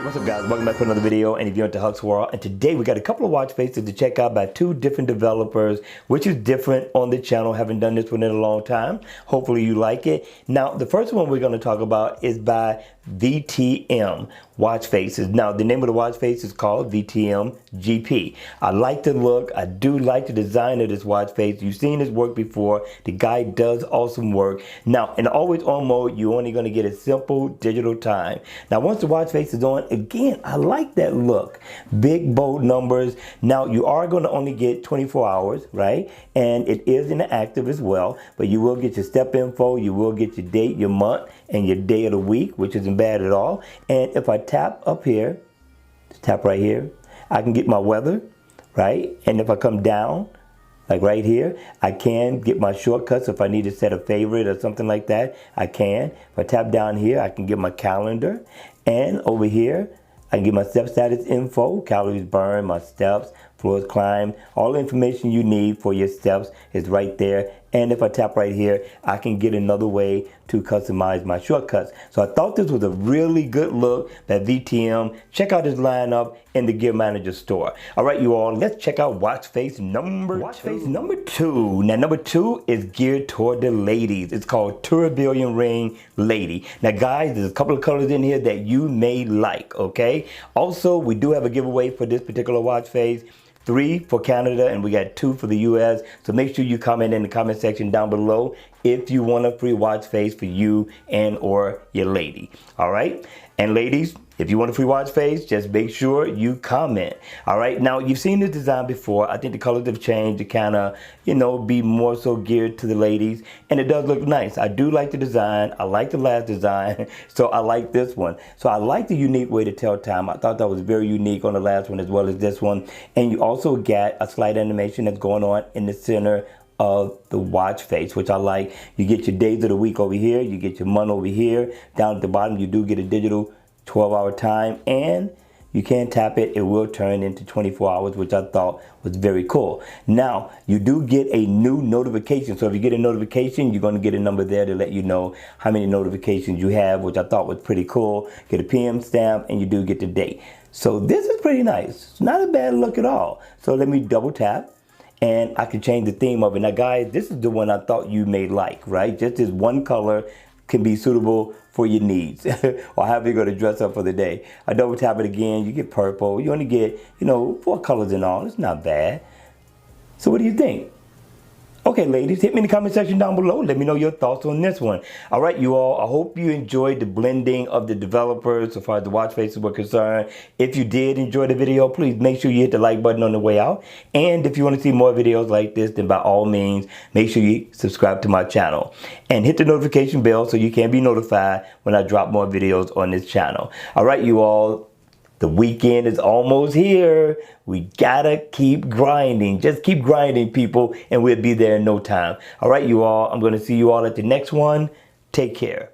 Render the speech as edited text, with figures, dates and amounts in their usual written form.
What's up guys, welcome back to another video, and if you're into Huck's World, and today we got a couple of watch faces to check out by two different developers, which is different on the channel. Haven't done this one in a long time. Hopefully you like it. Now the first one we're going to talk about is by VTM Watchfaces. Now the name of the watch face is called VTM GP. I like the look. I do like the design of this watch face. You've seen his work before. The guy does awesome work. Now in always on mode, you're only going to get a simple digital time. Now once the watch face is on, again, I like that look. Big bold numbers. Now you are going to only get 24 hours, right? And it is in the active as well, but you will get your step info, you will get your date, your month, and your day of the week, which isn't bad at all. And if I tap up here, tap right here, I can get my weather, right? And if I come down, like right here, I can get my shortcuts. If I need to set a favorite or something like that, I can. If I tap down here, I can get my calendar. And over here, I can get my step status info, calories burned, my steps, floors climbed. All the information you need for your steps is right there. And if I tap right here, I can get another way to customize my shortcuts. So I thought this was a really good look by VTM. Check out his lineup in the Gear Manager store. All right, you all, let's check out watch face number two. Now, number two is geared toward the ladies. It's called Tourbillon Ring Lady. Now, guys, there's a couple of colors in here that you may like, okay? Also, we do have a giveaway for this particular watch face. 3 for Canada, and we got 2 for the US. So make sure you comment in the comment section down below if you want a free watch face for you and or your lady. All right, and ladies, if you want a free watch face, just make sure you comment. All right, now you've seen this design before. I think the colors have changed to kind of, you know, be more so geared to the ladies, and it does look nice. I do like the design. I like the last design, so I like this one. So I like the unique way to tell time. I thought that was very unique on the last one as well as this one. And you also get a slight animation that's going on in the center of the watch face, which I like. You get your days of the week over here, you get your month over here. Down at the bottom, you do get a digital 12-hour time, and you can tap it. It will turn into 24 hours, which I thought was very cool. Now, you do get a new notification. So if you get a notification, you're going to get a number there to let you know how many notifications you have, which I thought was pretty cool. Get a PM stamp, and you do get the date. So this is pretty nice. It's not a bad look at all. So let me double tap, and I can change the theme of it. Now, guys, this is the one I thought you may like, right? Just this one color can be suitable for your needs or however you're going to dress up for the day. I double tap it again, you get purple. You only get, 4 colors in all. It's not bad. So what do you think? Okay, ladies, hit me in the comment section down below. Let me know your thoughts on this one. All right, you all, I hope you enjoyed the blending of the developers so far as the watch faces were concerned. If you did enjoy the video, please make sure you hit the like button on the way out. And if you want to see more videos like this, then by all means, make sure you subscribe to my channel. And hit the notification bell so you can be notified when I drop more videos on this channel. All right, you all. The weekend is almost here. We gotta keep grinding. Just keep grinding, people, and we'll be there in no time. All right, you all. I'm gonna see you all at the next one. Take care.